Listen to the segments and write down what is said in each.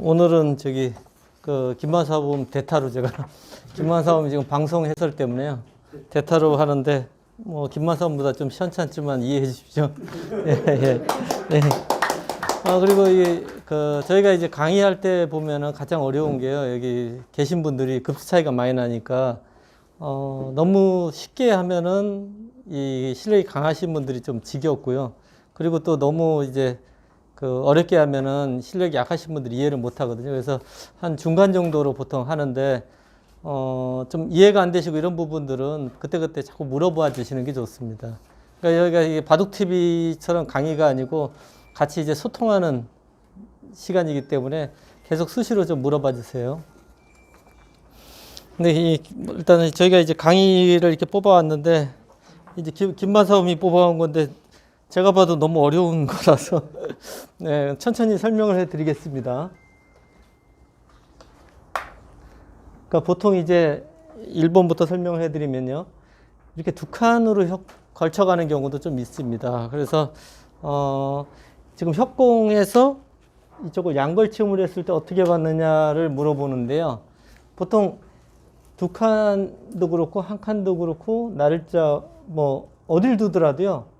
오늘은 저기 그 김만사범 대타로 제가 김만사범 지금 방송 해설 때문에요. 대타로 하는데 뭐 김만사범보다 좀 시원찮지만 이해해 주십시오. 예, 예. 네. 그리고 저희가 이제 강의할 때 보면은 가장 어려운 게요. 여기 계신 분들이 급수 차이가 많이 나니까 너무 쉽게 하면은 이 실력이 강하신 분들이 좀 지겹고요. 그리고 또 너무 이제 어렵게 하면은 실력이 약하신 분들이 이해를 못 하거든요. 그래서 한 중간 정도로 보통 하는데, 좀 이해가 안 되시고 이런 부분들은 그때그때 자꾸 물어봐 주시는 게 좋습니다. 그러니까 여기가 이게 바둑TV처럼 강의가 아니고 같이 이제 소통하는 시간이기 때문에 계속 수시로 좀 물어봐 주세요. 근데 일단은 저희가 이제 강의를 이렇게 뽑아왔는데, 이제 김만사범이 뽑아온 건데, 제가 봐도 너무 어려운 거라서 네, 천천히 설명을 해드리겠습니다. 그러니까 보통 이제 1번부터 설명을 해드리면요, 이렇게 두 칸으로 걸쳐가는 경우도 좀 있습니다. 그래서 지금 협공에서 이쪽을 양걸침을 했을 때 어떻게 받느냐를 물어보는데요. 보통 두 칸도 그렇고 한 칸도 그렇고 나를자 뭐 어딜 두더라도요,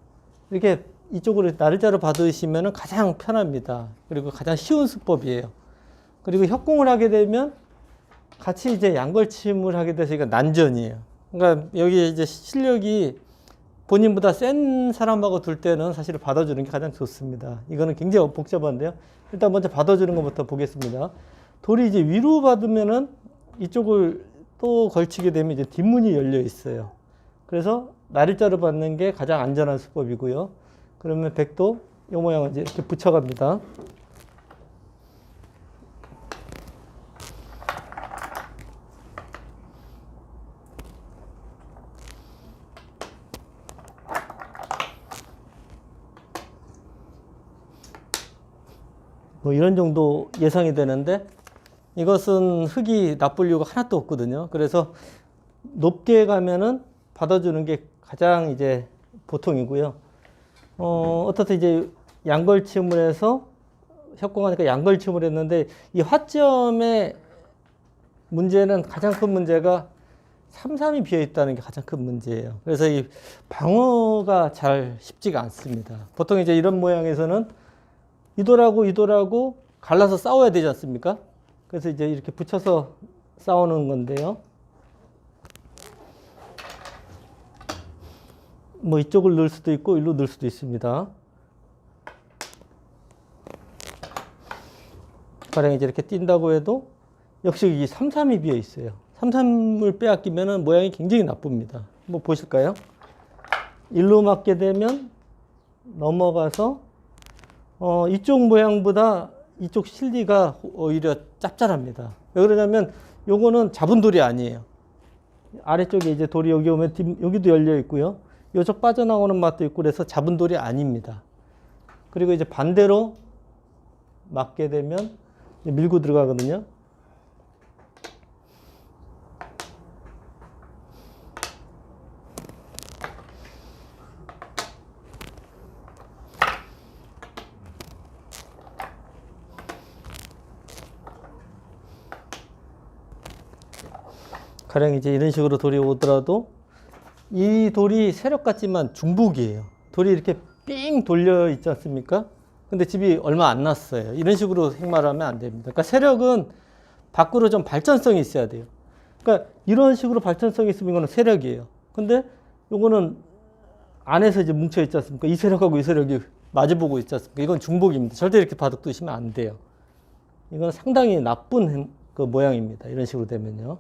이렇게 이쪽으로 나를자로 받으시면 가장 편합니다. 그리고 가장 쉬운 수법이에요. 그리고 협공을 하게 되면 같이 이제 양걸침을 하게 돼서 이거 난전이에요. 그러니까 여기 이제 실력이 본인보다 센 사람하고 둘 때는 사실 받아주는 게 가장 좋습니다. 이거는 굉장히 복잡한데요. 일단 먼저 받아주는 것부터 보겠습니다. 돌이 이제 위로 받으면은 이쪽을 또 걸치게 되면 이제 뒷문이 열려 있어요. 그래서 나를자로 받는 게 가장 안전한 수법이고요. 그러면 백도 이 모양을 이제 이렇게 붙여갑니다. 뭐 이런 정도 예상이 되는데, 이것은 흙이 나쁠 이유가 하나도 없거든요. 그래서 높게 가면은 받아주는 게 가장 이제 보통이고요. 어떻든 이제 양걸침을 해서 협공하니까 양걸침을 했는데, 이 화점의 문제는 가장 큰 문제가 3-3이 비어 있다는 게 가장 큰 문제예요. 그래서 이 방어가 잘 쉽지가 않습니다. 보통 이제 이런 모양에서는 이 돌하고 갈라서 싸워야 되지 않습니까? 그래서 이제 이렇게 붙여서 싸우는 건데요. 뭐 이쪽을 넣을 수도 있고 일로 넣을 수도 있습니다. 가령 이제 이렇게 뛴다고 해도 역시 이 3-3이 비어 있어요. 3-3을 빼앗기면은 모양이 굉장히 나쁩니다. 뭐 보실까요? 일로 맞게 되면 넘어가서 이쪽 모양보다 이쪽 실리가 오히려 짭짤합니다. 왜 그러냐면 요거는 잡은 돌이 아니에요. 아래쪽에 이제 돌이 여기 오면 여기도 열려 있고요. 요쪽 빠져나오는 맛도 있고 그래서 잡은 돌이 아닙니다. 그리고 이제 반대로 맞게 되면 밀고 들어가거든요. 가령 이제 이런 식으로 돌이 오더라도 이 돌이 세력 같지만 중복이에요. 돌이 이렇게 삥 돌려 있지 않습니까? 근데 집이 얼마 안 났어요. 이런 식으로 행마를 하면 안 됩니다. 그러니까 세력은 밖으로 좀 발전성이 있어야 돼요. 그러니까 이런 식으로 발전성이 있으면 이거는 세력이에요. 근데 요거는 안에서 이제 뭉쳐 있지 않습니까? 이 세력하고 이 세력이 마주보고 있지 않습니까? 이건 중복입니다. 절대 이렇게 바둑 두시면 안 돼요. 이건 상당히 나쁜 그 모양입니다. 이런 식으로 되면요.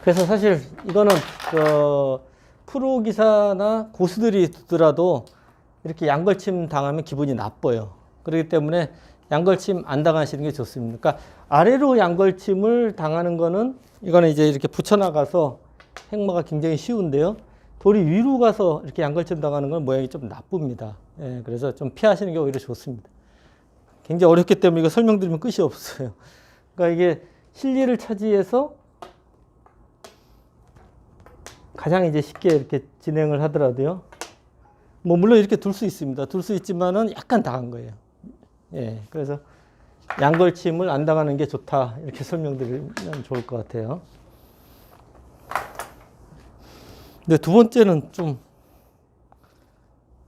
그래서 사실 이거는 프로 기사나 고수들이 두더라도 이렇게 양걸침 당하면 기분이 나빠요. 그렇기 때문에 양걸침 안 당하시는 게 좋습니다. 그러니까 아래로 양걸침을 당하는 거는 이거는 이제 이렇게 붙여나가서 행마가 굉장히 쉬운데요. 돌이 위로 가서 이렇게 양걸침 당하는 건 모양이 좀 나쁩니다. 예, 그래서 좀 피하시는 게 오히려 좋습니다. 굉장히 어렵기 때문에 이거 설명드리면 끝이 없어요. 그러니까 이게 실리를 차지해서 가장 이제 쉽게 이렇게 진행을 하더라도요. 뭐 물론 이렇게 둘 수 있습니다. 둘 수 있지만은 약간 당한 거예요. 예, 그래서 양걸침을 안 당하는 게 좋다 이렇게 설명드리면 좋을 것 같아요. 근데 두 번째는 좀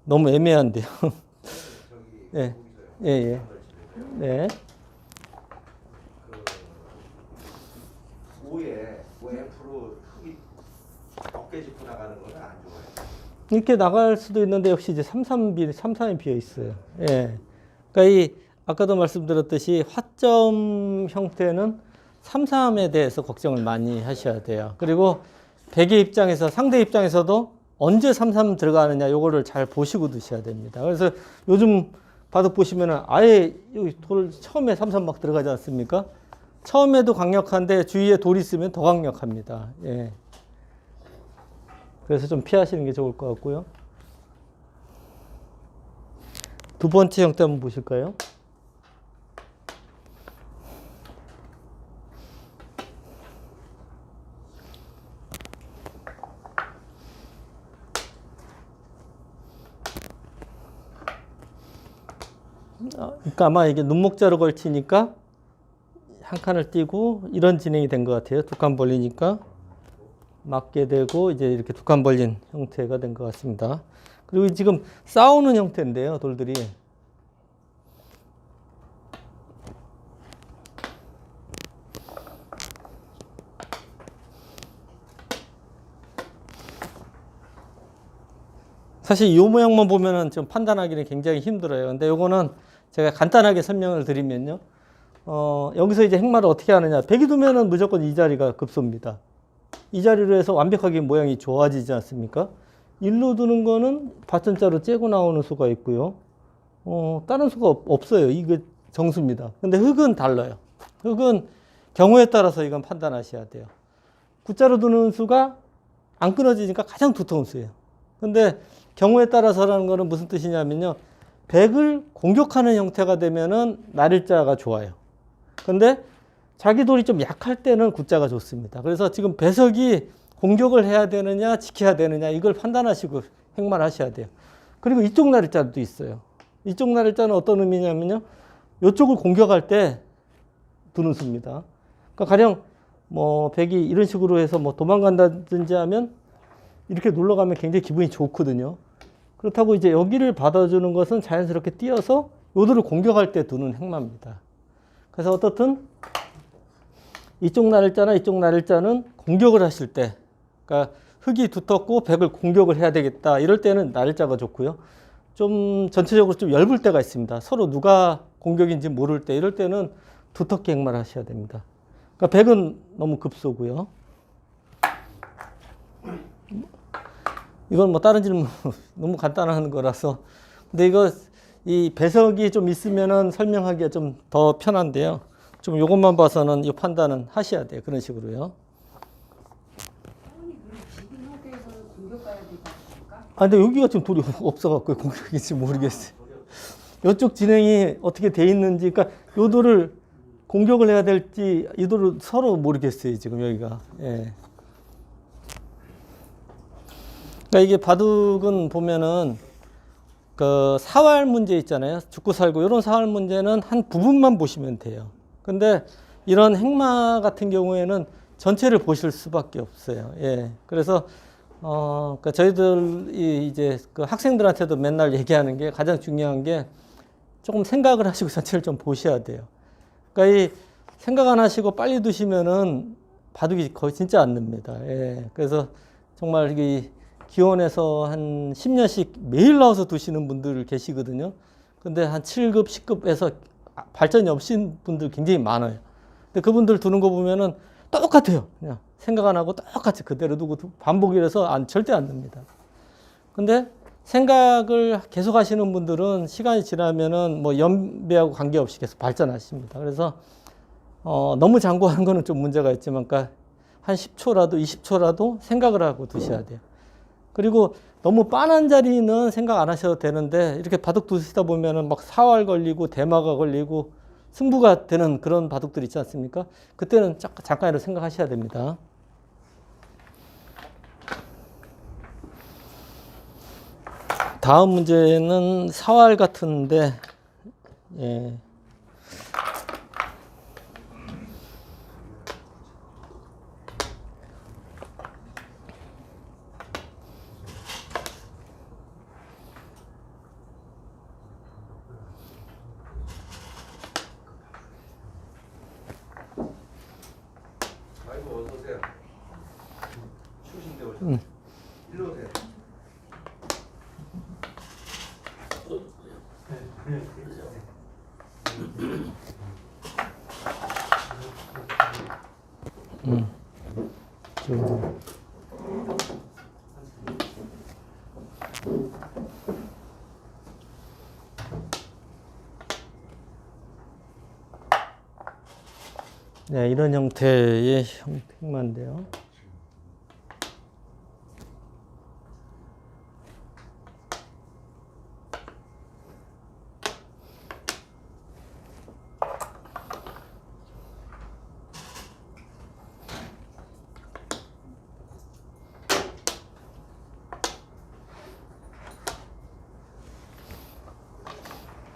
너무 애매한데요. 예, 예, 예. 네. 오에 OF로 흙이 어깨 짚고 나가는 거는 안 좋아요. 이렇게 나갈 수도 있는데 역시 이제 3,3이 비어 있어요. 예. 그러니까 이 아까도 말씀드렸듯이 화점 형태는 3,3에 대해서 걱정을 많이 하셔야 돼요. 그리고 백의 입장에서 상대 입장에서도 언제 3,3 들어가느냐 요거를 잘 보시고 드셔야 됩니다. 그래서 요즘 바둑 보시면은 아예 여기 돌 처음에 3,3 막 들어가지 않습니까? 처음에도 강력한데 주위에 돌이 있으면 더 강력합니다. 예. 그래서 좀 피하시는 게 좋을 것 같고요. 두 번째 형태 한번 보실까요? 그러니까 아마 이게 눈목자로 걸치니까 한 칸을 띄고 이런 진행이 된 것 같아요. 두 칸 벌리니까 맞게 되고 이제 이렇게 두 칸 벌린 형태가 된 것 같습니다. 그리고 지금 싸우는 형태인데요, 돌들이. 사실 이 모양만 보면은 좀 판단하기는 굉장히 힘들어요. 근데 요거는 제가 간단하게 설명을 드리면요. 여기서 이제 행마를 어떻게 하느냐. 백이 두면은 무조건 이 자리가 급소입니다. 이 자리로 해서 완벽하게 모양이 좋아지지 않습니까? 일로 두는 거는 발전자로 째고 나오는 수가 있고요. 다른 수가 없어요. 이게 정수입니다. 근데 흙은 달라요. 흙은 경우에 따라서 이건 판단하셔야 돼요. 구자로 두는 수가 안 끊어지니까 가장 두터운 수예요. 근데 경우에 따라서라는 거는 무슨 뜻이냐면요. 백을 공격하는 형태가 되면은 날일자가 좋아요. 근데 자기 돌이 좀 약할 때는 구자가 좋습니다. 그래서 지금 배석이 공격을 해야 되느냐 지켜야 되느냐 이걸 판단하시고 행마를 하셔야 돼요. 그리고 이쪽 날일자도 있어요. 이쪽 날일자는 어떤 의미냐면요. 이쪽을 공격할 때 두는 수입니다. 그러니까 가령 뭐 백이 이런 식으로 해서 뭐 도망간다든지 하면 이렇게 눌러가면 굉장히 기분이 좋거든요. 그렇다고 이제 여기를 받아주는 것은 자연스럽게 띄어서 요들을 공격할 때 두는 행마입니다. 그래서 어떻든 이쪽 날일자나 이쪽 날일자는 공격을 하실 때, 그러니까 흙이 두텁고 백을 공격을 해야 되겠다. 이럴 때는 날일자가 좋고요. 좀 전체적으로 좀 얇을 때가 있습니다. 서로 누가 공격인지 모를 때, 이럴 때는 두텁게 행마를 하셔야 됩니다. 그러니까 백은 너무 급소고요. 이건 뭐 다른 질문 너무 간단한 거라서. 근데 이거 이 배석이 좀 있으면은 설명하기가 좀 더 편한데요. 좀 요것만 봐서는 이 판단은 하셔야 돼요. 그런 식으로요. 지금 상태에서는 공격 가야 되지 않습니까? 아, 근데 여기가 지금 돌이 없어갖고 공격인지 모르겠어요. 이쪽 진행이 어떻게 돼 있는지, 그러니까 요 돌을 공격을 해야 될지 이 돌을 서로 모르겠어요. 지금 여기가. 예. 그러니까 이게 바둑은 보면은 그 사활 문제 있잖아요. 죽고 살고 이런 사활 문제는 한 부분만 보시면 돼요. 근데 이런 행마 같은 경우에는 전체를 보실 수밖에 없어요. 예. 그래서 그러니까 저희들이 이제 그 학생들한테도 맨날 얘기하는 게 가장 중요한 게 조금 생각을 하시고 전체를 좀 보셔야 돼요. 그러니까 이 생각 안 하시고 빨리 두시면은 바둑이 거의 진짜 안 납니다. 예. 그래서 정말 이 기원에서 한 10년씩 매일 나와서 두시는 분들 계시거든요. 근데 한 7급, 10급에서 발전이 없으신 분들 굉장히 많아요. 근데 그분들 두는 거 보면은 똑같아요. 그냥 생각 안 하고 똑같이 그대로 두고 반복이라서 절대 안 됩니다. 근데 생각을 계속 하시는 분들은 시간이 지나면은 뭐 연배하고 관계없이 계속 발전하십니다. 그래서 너무 장구하는 거는 좀 문제가 있지만, 그러니까 한 10초라도 20초라도 생각을 하고 두셔야 돼요. 그리고 너무 빤한 자리는 생각 안 하셔도 되는데, 이렇게 바둑 두시다 보면은 막 사활 걸리고 대마가 걸리고 승부가 되는 그런 바둑들 있지 않습니까? 그때는 잠깐이라도 생각하셔야 됩니다. 다음 문제는 사활 같은데, 예. 아이고 어서 오세요. 추우신데 오셨어요. 일로 오세요. 네, 이런 형태의 형태만인데요.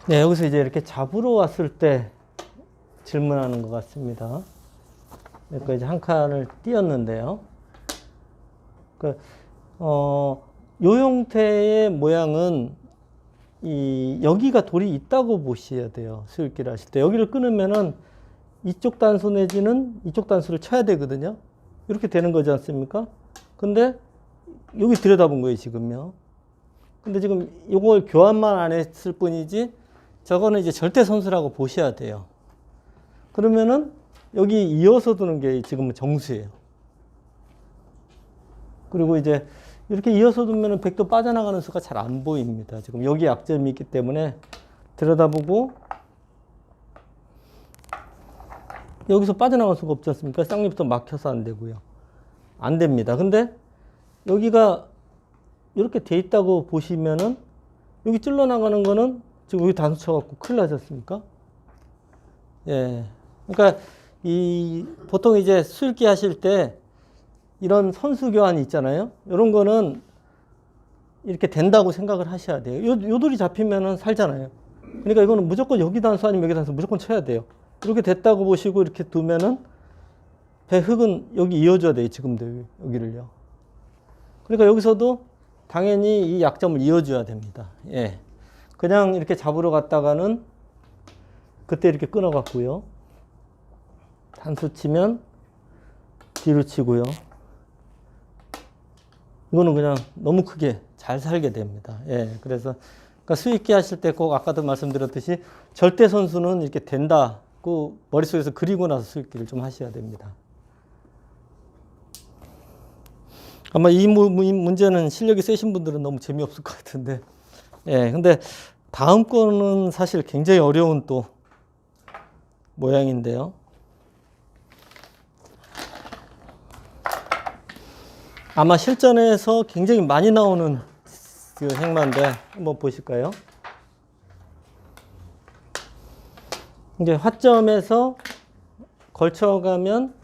네, 여기서 이제 이렇게 잡으러 왔을 때 질문하는 것 같습니다. 그러니까 이제 한 칸을 띄었는데요. 그, 요 형태의 모양은 여기가 돌이 있다고 보셔야 돼요. 수읽기를 하실 때. 여기를 끊으면은 이쪽 단수 내지는 이쪽 단수를 쳐야 되거든요. 이렇게 되는 거지 않습니까? 근데 여기 들여다본 거예요, 지금요. 근데 지금 이걸 교환만 안 했을 뿐이지 저거는 이제 절대선수라고 보셔야 돼요. 그러면은 여기 이어서 두는 게 지금은 정수예요. 그리고 이제 이렇게 이어서 두면은 백도 빠져나가는 수가 잘 안 보입니다. 지금 여기 약점이 있기 때문에 들여다보고 여기서 빠져나갈 수가 없지 않습니까? 쌍립도 막혀서 안 되고요. 안 됩니다. 근데 여기가 이렇게 돼 있다고 보시면은 여기 찔러 나가는 거는 지금 여기 단수 쳐갖고 큰일 나지 않습니까? 예. 그러니까 보통 이제 수읽기 하실 때 이런 선수 교환이 있잖아요. 이런 거는 이렇게 된다고 생각을 하셔야 돼요. 요 돌이 잡히면은 살잖아요. 그러니까 이거는 무조건 여기 단수 아니면 여기 단수 무조건 쳐야 돼요. 이렇게 됐다고 보시고 이렇게 두면은 배 흙은 여기 이어줘야 돼요. 지금도 여기를요. 그러니까 여기서도 당연히 이 약점을 이어줘야 됩니다. 예. 그냥 이렇게 잡으러 갔다가는 그때 이렇게 끊어갔고요. 단수 치면 뒤로 치고요. 이거는 그냥 너무 크게 잘 살게 됩니다. 예. 그래서 그러니까 수익기 하실 때 꼭 아까도 말씀드렸듯이 절대 선수는 이렇게 된다고 머릿속에서 그리고 나서 수익기를 좀 하셔야 됩니다. 아마 이 문제는 실력이 세신 분들은 너무 재미없을 것 같은데. 예. 근데 다음 거는 사실 굉장히 어려운 또 모양인데요. 아마 실전에서 굉장히 많이 나오는 그 행마인데 한번 보실까요? 이제 화점에서 걸쳐가면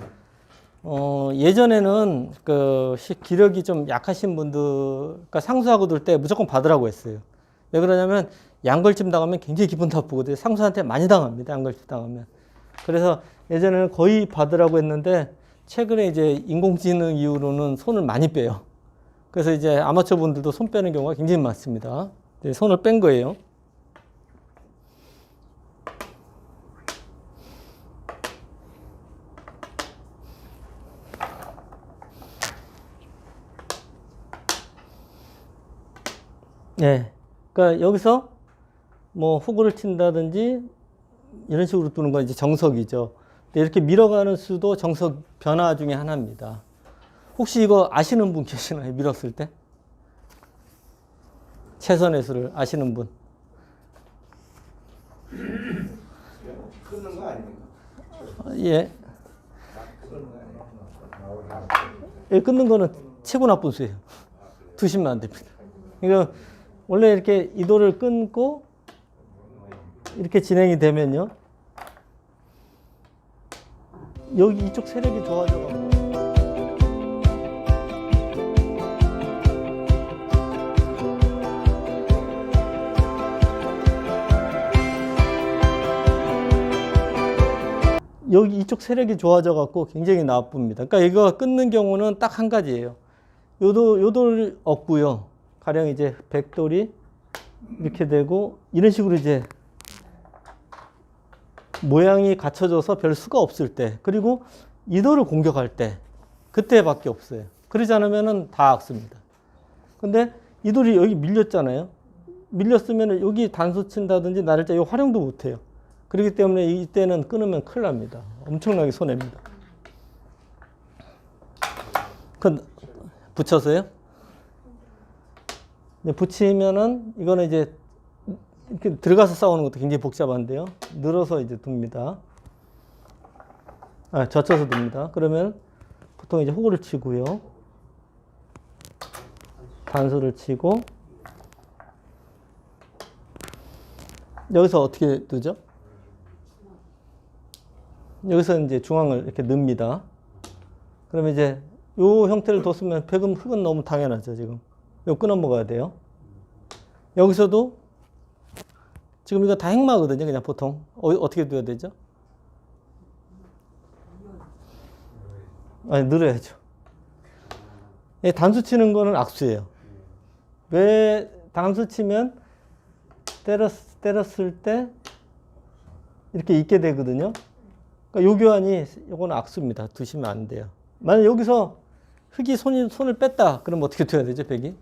예전에는 그 기력이 좀 약하신 분들, 그러니까 상수하고 둘 때 무조건 받으라고 했어요. 왜 그러냐면 양걸침 당하면 굉장히 기분 나쁘거든요. 상수한테 많이 당합니다. 양걸침 당하면. 그래서 예전에는 거의 받으라고 했는데 최근에 이제 인공지능 이후로는 손을 많이 빼요. 그래서 이제 아마추어 분들도 손 빼는 경우가 굉장히 많습니다. 손을 뺀 거예요. 네. 그러니까 여기서 뭐 호구를 친다든지 이런 식으로 두는 건 이제 정석이죠. 이렇게 밀어가는 수도 정석 변화 중에 하나입니다. 혹시 이거 아시는 분 계시나요? 밀었을 때? 최선의 수를 아시는 분? 끊는 거 아닙니까? 예. 끊는 거 아니에요? 예, 끊는 거는 최고 나쁜 수예요. 두시면 안 됩니다. 그러니까 원래 이렇게 이도를 끊고 이렇게 진행이 되면요. 여기 이쪽 세력이 좋아져가지고. 여기 이쪽 세력이 좋아져 갖고 굉장히 나쁩니다. 그러니까 이거 끊는 경우는 딱 한 가지예요. 요돌 없고요. 가령 이제 백돌이 이렇게 되고 이런 식으로 이제 모양이 갖춰져서 별 수가 없을 때, 그리고 이돌을 공격할 때, 그때밖에 없어요. 그러지 않으면은 다 악습니다. 근데 이돌이 여기 밀렸잖아요. 밀렸으면 여기 단수 친다든지 나를자 이거 활용도 못 해요. 그렇기 때문에 이때는 끊으면 큰일 납니다. 엄청나게 손해입니다. 붙여서요? 붙이면은 이거는 이제 이렇게 들어가서 싸우는 것도 굉장히 복잡한데요. 늘어서 이제 둡니다. 젖혀서 둡니다. 그러면 보통 이제 호구를 치고요. 단수를 치고 여기서 어떻게 두죠? 여기서 이제 중앙을 이렇게 넣습니다. 그러면 이제 요 형태를 뒀으면 흑은 너무 당연하죠, 지금. 요 끊어 먹어야 돼요. 여기서도 지금 이거 다 행마거든요, 그냥 보통. 어떻게 둬야 되죠? 늘어야죠. 단수 치는 거는 악수예요. 왜 단수 치면 때렸을 때 이렇게 있게 되거든요. 그러니까 요 교환이 요거는 악수입니다. 두시면 안 돼요. 만약 여기서 흑이 손을 뺐다. 그럼 어떻게 돼야 되죠, 백이?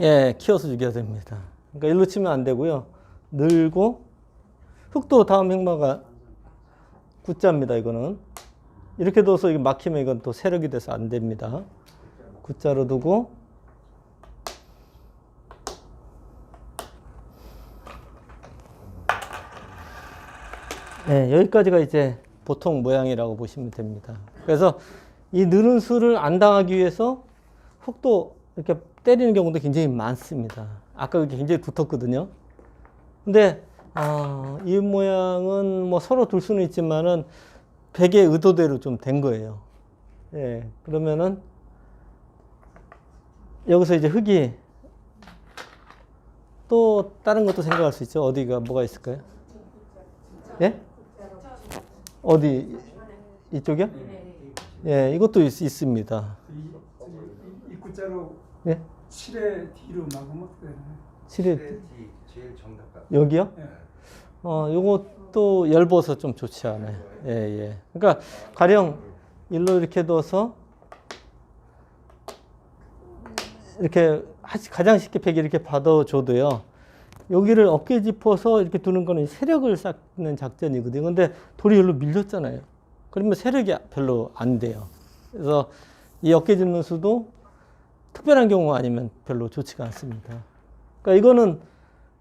예, 키워서 죽여야 됩니다. 그러니까 일로 치면 안 되고요. 늘고 흑도 다음 행마가 구자입니다. 이거는 이렇게 둬서 이게 막히면 이건 또 세력이 돼서 안 됩니다. 구자로 두고 네, 여기까지가 이제 보통 모양이라고 보시면 됩니다. 그래서 이 느는 수를 안 당하기 위해서 흑도 이렇게 때리는 경우도 굉장히 많습니다. 아까 이게 굉장히 두텁거든요. 근데 이 모양은 뭐 서로 둘 수는 있지만은 백의 의도대로 좀 된 거예요. 예, 그러면은 여기서 이제 흑이 또 다른 것도 생각할 수 있죠. 어디가 뭐가 있을까요? 예? 어디 이쪽이요? 예, 이것도 있습니다. 이 구자로 예? 7의 D로 막으면 어떻게 되나요? 7의 제일 정답 같아요. 여기요? 예. 요것도 얇아서 좀 좋지 않아요. 예, 예. 그러니까 가령 일로 이렇게 둬서 이렇게 가장 쉽게 백이 이렇게 받아줘도요. 여기를 어깨 짚어서 이렇게 두는 거는 세력을 쌓는 작전이거든요. 근데 돌이 여기로 밀렸잖아요. 그러면 세력이 별로 안 돼요. 그래서 이 어깨 짚는 수도 특별한 경우 아니면 별로 좋지가 않습니다. 그러니까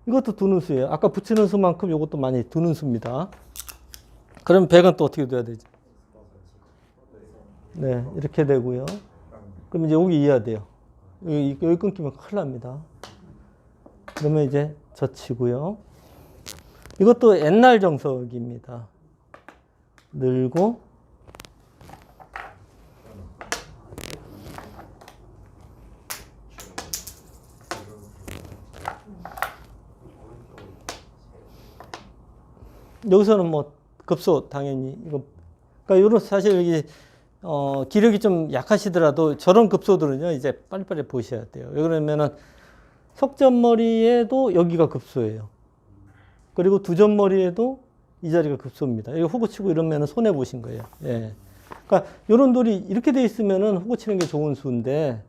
이것도 두는 수예요. 아까 붙이는 수만큼 이것도 많이 두는 수입니다. 그럼 백은 또 어떻게 둬야 되죠? 네, 이렇게 되고요. 그럼 이제 여기 이해야 돼요. 여기 끊기면 큰일 납니다. 그러면 이제 젖히고요. 이것도 옛날 정석입니다. 늘고 여기서는 뭐 급소 당연히 이거 그러니까 요런 사실 여기 기력이 좀 약하시더라도 저런 급소들은요 이제 빨리빨리 보셔야 돼요. 왜 그러면은 석점머리에도 여기가 급소예요. 그리고 두점머리에도 이 자리가 급소입니다. 여기 호구 치고 이러면은 손해 보신 거예요. 예. 그러니까 요런 돌이 이렇게 돼 있으면은 호구 치는 게 좋은 수인데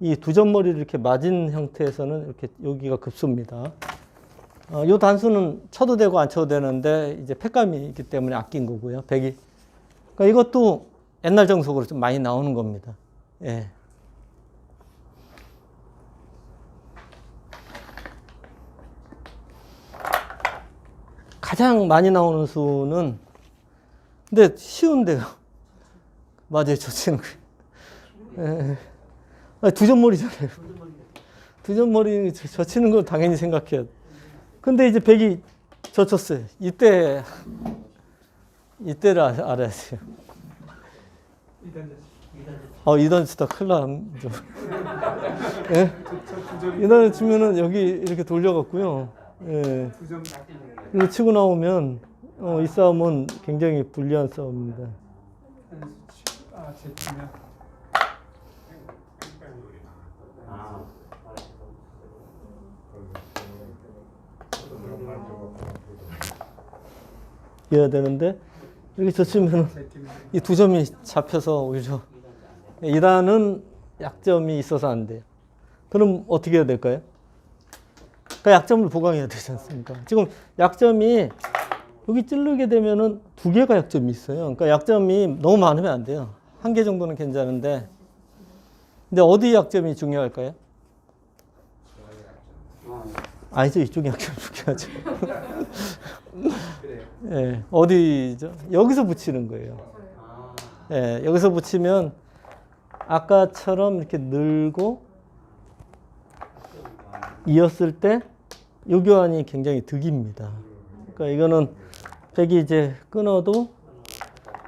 이 두점머리를 이렇게 맞은 형태에서는 이렇게 여기가 급소입니다. 요 단수는 쳐도 되고 안 쳐도 되는데 이제 팩감이 있기 때문에 아낀 거고요. 백이. 그러니까 이것도 옛날 정석으로 좀 많이 나오는 겁니다. 예. 가장 많이 나오는 수는 근데 쉬운데요. 맞아요. 저 치는 거예요. 예. 두점머리잖아요. 두점머리 저 치는 걸 당연히 생각해야 돼. 근데 이제 백이 젖혔어요. 이때를 알아야 돼요. 이단 치다 큰일 나죠. 예? 이단을 치면은 여기 이렇게 돌려갖고요. 예. 이거 치고 나오면 이 싸움은 굉장히 불리한 싸움입니다. 제치면 이어야 되는데 이렇게 젖히면 제치면 이 두 점이 잡혀서 오히려 2단은 약점이 있어서 안 돼요. 그럼 어떻게 해야 될까요? 그러니까 약점을 보강해야 되지 않습니까? 지금 약점이 여기 찌르게 되면은 2개가 약점이 있어요. 그러니까 약점이 너무 많으면 안 돼요. 1개 정도는 괜찮은데. 근데 어디 약점이 중요할까요? 아니죠. 이쪽이 약점이 중요하죠. 그래요. 예, 어디죠? 여기서 붙이는 거예요. 예, 여기서 붙이면 아까처럼 이렇게 늘고 이었을 때 요 교환이 굉장히 득입니다. 그러니까 이거는 백이 이제 끊어도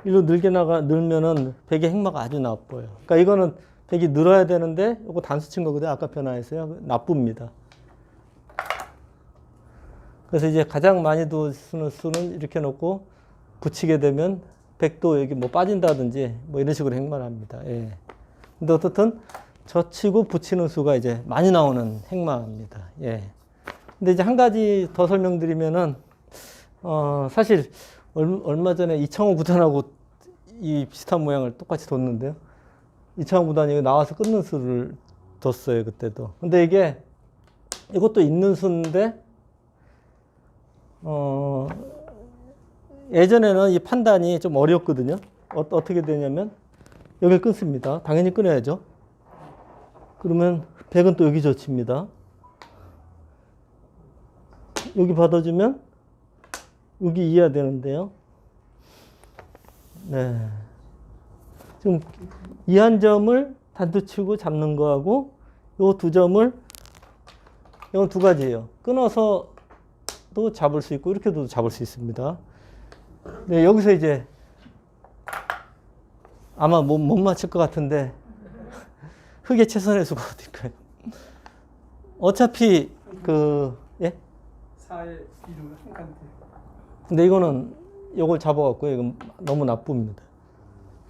일로 늘면은 백의 행마가 아주 나빠요. 그러니까 이거는 백이 늘어야 되는데 이거 단수 친 거거든요. 아까 변화했어요. 나쁩니다. 그래서 이제 가장 많이 쓰는 수는 이렇게 놓고 붙이게 되면 백도 여기 뭐 빠진다든지 뭐 이런 식으로 행마를 합니다. 예. 근데 어떻든 젖히고 붙이는 수가 이제 많이 나오는 행마입니다. 예. 근데 이제 한 가지 더 설명드리면은, 사실 얼마 전에 이창호 구단하고 이 비슷한 모양을 똑같이 뒀는데요. 이창호 구단이 나와서 끊는 수를 뒀어요, 그때도. 근데 이것도 있는 수인데, 예전에는 이 판단이 좀 어렵거든요. 어떻게 되냐면, 여기를 끊습니다. 당연히 끊어야죠. 그러면 백은 또 여기 젖힙니다. 여기 받아주면 여기 이해야 되는데요. 네. 지금 이 한 점을 단도치고 잡는 거하고 요 두 점을 이건 두 가지예요. 끊어서도 잡을 수 있고 이렇게도 잡을 수 있습니다. 네, 여기서 이제 아마 못 맞힐 것 같은데 흑의 최선의 수가 어딜까요? 어차피 예? 4의 1은 한 칸대. 근데 이거는 이걸 잡아갖고요. 이건 너무 나쁩니다.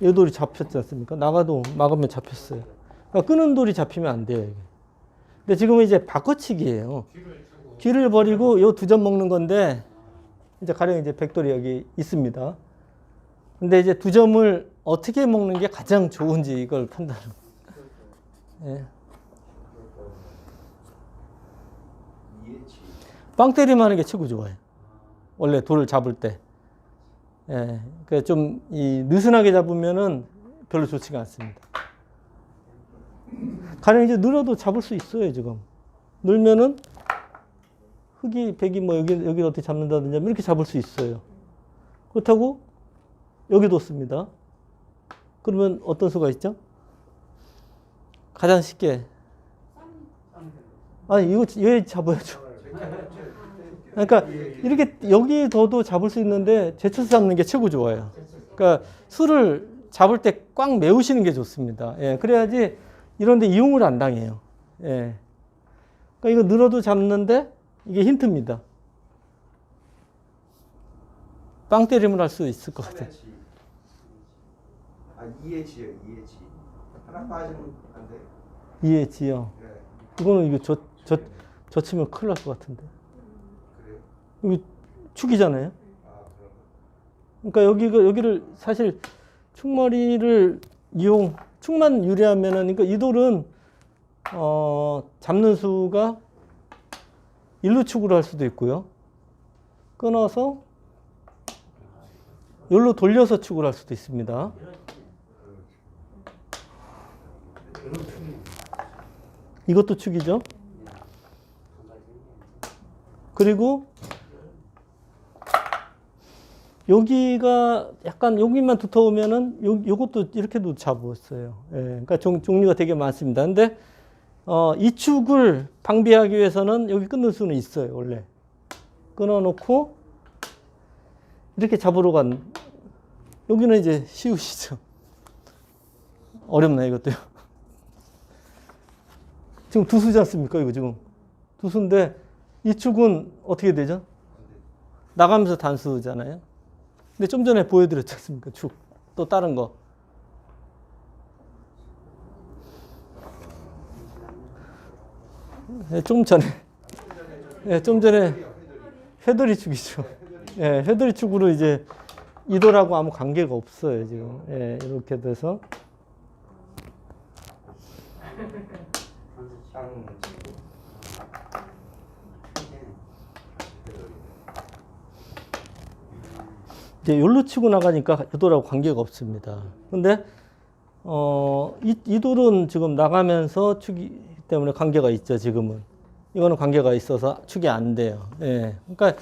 이 돌이 잡혔지 않습니까? 나가도 막으면 잡혔어요. 그러니까 끄는 돌이 잡히면 안 돼요. 이게. 근데 지금은 이제 바꿔치기예요. 귀를 버리고 이 두 점 먹는 건데 이제 가령 이제 백돌이 여기 있습니다. 근데 이제 두 점을 어떻게 먹는 게 가장 좋은지 이걸 판단하는 거예요. 예. 빵 때리면 하는 게 최고 좋아요. 원래 돌을 잡을 때. 예. 그 좀 느슨하게 잡으면은 별로 좋지가 않습니다. 가령 이제 늘어도 잡을 수 있어요, 지금. 늘면은 백이 뭐 여기를 어떻게 잡는다든지 이렇게 잡을 수 있어요. 그렇다고 여기 뒀습니다. 그러면 어떤 수가 있죠? 가장 쉽게. 아니, 이거 얘 잡아야죠. 그러니까 이렇게 여기 둬도 잡을 수 있는데 제쳐서 잡는 게 최고 좋아요. 그러니까 수를 잡을 때 꽉 메우시는 게 좋습니다. 예, 그래야지 이런데 이용을 안 당해요. 예. 그러니까 이거 늘어도 잡는데 이게 힌트입니다. 빵 때림을 할 수 있을 것 같아요. 이의 지요, 이의 지. 하나 빠지면 안 돼. 이해 지요. 네. 이거는 이거 젖히면 큰일 날 것 같은데. 그래요? 여기 축이잖아요. 그럼. 그러니까 여기를 사실 축머리를 축만 유리하면은, 그러니까 이 돌은, 잡는 수가 일루 축으로 할 수도 있고요. 끊어서 여기로 돌려서 축을 할 수도 있습니다. 이것도 축이죠. 그리고 여기가 약간 여기만 두터우면은 요것도 이렇게도 잡았어요. 예, 그러니까 종류가 되게 많습니다. 근데 이 축을 방비하기 위해서는 여기 끊을 수는 있어요, 원래. 끊어놓고 이렇게 잡으러 여기는 이제 쉬우시죠. 어렵나요, 이것도요? 지금 두 수지 않습니까, 이거 지금? 두 수인데 이 축은 어떻게 되죠? 나가면서 단수잖아요. 근데 좀 전에 보여드렸지 않습니까? 축. 또 다른 거. 예, 좀 전에. 예, 좀 전에 회돌이 축이죠. 예, 회돌이 축으로 이제 이도라고 아무 관계가 없어요, 지금. 예, 이렇게 돼서. 이제 요로 치고 나가니까 이도라고 관계가 없습니다. 근데 이 돌은 지금 나가면서 축이 때문에 관계가 있죠, 지금은. 이거는 관계가 있어서 축이 안 돼요. 예. 그러니까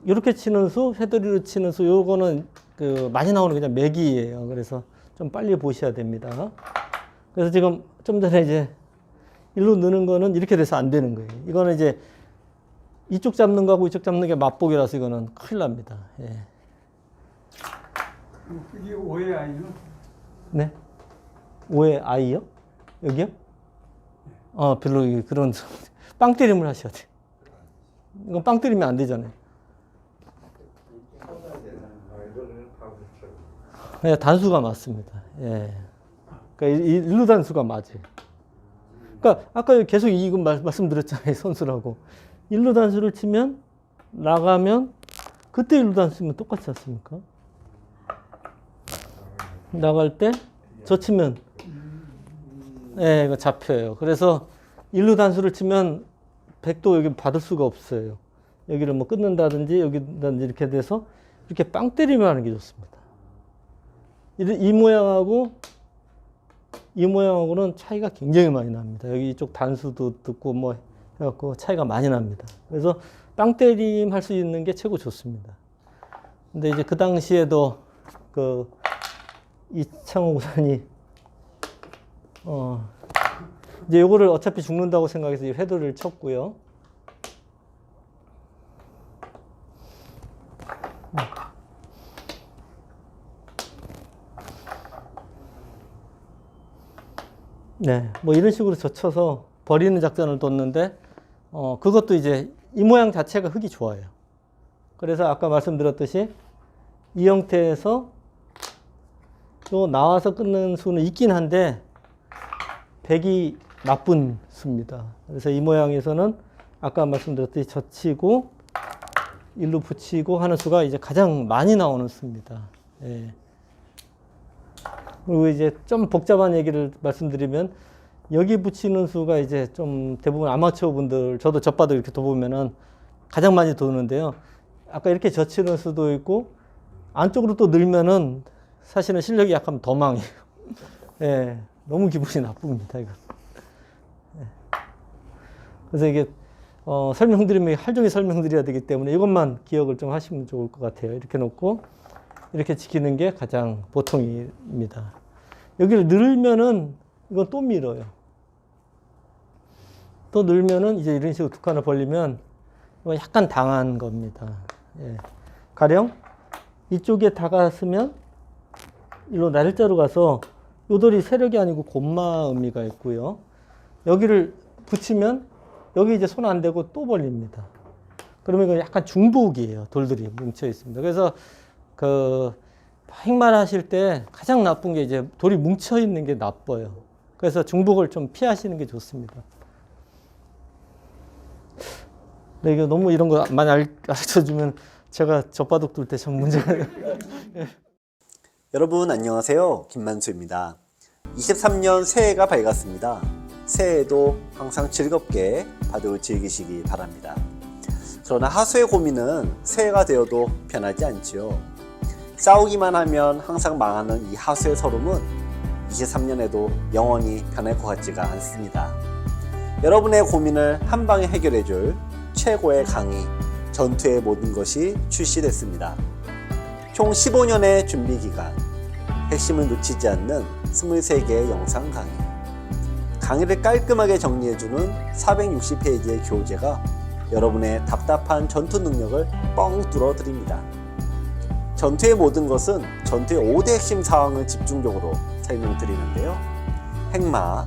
요렇게 치는 수, 회돌이로 치는 수, 요거는 그 많이 나오는 그냥 매기예요. 그래서 좀 빨리 보셔야 됩니다. 그래서 지금 좀 전에 이제 일로 넣는 거는 이렇게 돼서 안 되는 거예요. 이거는 이제 이쪽 잡는 거하고 이쪽 잡는 게 맞보기라서 이거는 큰일 납니다. 예. 이게 5의 아이는 네? 5의 아이요? 여기요? 별로 그런 빵 때림을 하셔야 돼요. 이건 빵 때리면 안 되잖아요. 네, 단수가 맞습니다. 예. 그러니까 일루 단수가 맞아요. 그러니까 아까 계속 이거 말씀드렸잖아요. 선수라고. 일루 단수를 치면 나가면 그때 일루 단수면 똑같지 않습니까? 나갈 때 저 치면 예, 이거 잡혀요. 그래서 일루 단수를 치면 백도 여기 받을 수가 없어요. 여기를 뭐 끊는다든지 여기든지 이렇게 돼서 이렇게 빵 때리면 하는 게 좋습니다. 이 모양하고는 차이가 굉장히 많이 납니다. 여기 이쪽 단수도 듣고 뭐 해갖고 차이가 많이 납니다. 그래서 빵 때림 할 수 있는 게 최고 좋습니다. 근데 이제 그 당시에도 그 이창호 구단이 이제 요거를 어차피 죽는다고 생각해서 이 회돌이를 쳤고요. 네, 뭐 이런 식으로 젖혀서 버리는 작전을 뒀는데 그것도 이제 이 모양 자체가 흙이 좋아요. 그래서 아까 말씀드렸듯이 이 형태에서 또 나와서 끊는 수는 있긴 한데 백이 나쁜 수입니다. 그래서 이 모양에서는 아까 말씀드렸듯이 젖히고 일로 붙이고 하는 수가 이제 가장 많이 나오는 수입니다. 예. 그리고 이제 좀 복잡한 얘기를 말씀드리면 여기 붙이는 수가 이제 좀 대부분 아마추어 분들, 저도 젖바도 이렇게 둬보면은 가장 많이 도는데요. 아까 이렇게 젖히는 수도 있고 안쪽으로 또 넣으면은 사실은 실력이 약하면 더 망해요. 예. 너무 기분이 나쁩니다, 이거. 예. 그래서 이게 설명드리면 하루 종일 설명드려야 되기 때문에 이것만 기억을 좀 하시면 좋을 것 같아요. 이렇게 놓고 이렇게 지키는 게 가장 보통입니다. 여기를 늘면은 이건 또 밀어요. 또 늘면은 이제 이런 식으로 두 칸을 벌리면 이건 약간 당한 겁니다. 예. 가령 이쪽에 다갔으면 일로 날짜로 가서 요돌이 세력이 아니고 곰마 의미가 있고요. 여기를 붙이면 여기 이제 손 안 대고 또 벌립니다. 그러면 이건 약간 중복이에요. 돌들이 뭉쳐 있습니다. 그래서 그 행말 하실 때 가장 나쁜 게 이제 돌이 뭉쳐 있는 게 나빠요. 그래서 중복을 좀 피하시는 게 좋습니다. 근데 이거 너무 이런 거 많이 가르쳐 주면 제가 젖바둑 둘 때 참 문제가 여러분 안녕하세요. 김만수입니다. 23년 새해가 밝았습니다. 새해에도 항상 즐겁게 바둑을 즐기시기 바랍니다. 그러나 하수의 고민은 새해가 되어도 변하지 않지요. 싸우기만 하면 항상 망하는 이 하수의 서름은 23년에도 영원히 변할 것 같지가 않습니다. 여러분의 고민을 한 방에 해결해줄 최고의 강의 전투의 모든 것이 출시됐습니다. 총 15년의 준비 기간, 핵심을 놓치지 않는 23개의 영상 강의, 강의를 깔끔하게 정리해주는 460페이지의 교재가 여러분의 답답한 전투 능력을 뻥 뚫어 드립니다. 전투의 모든 것은 전투의 5대 핵심 사항을 집중적으로 설명드리는데요. 핵마,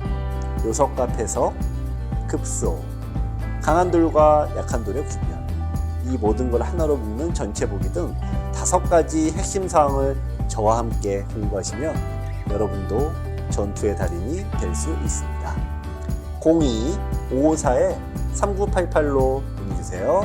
요석과 패석, 급소, 강한 돌과 약한 돌의 구별, 이 모든 걸 하나로 묶는 전체 보기 등 5가지 핵심 사항을 저와 함께 공부하시면 여러분도 전투의 달인이 될 수 있습니다. 02-554-3988로 문의 주세요.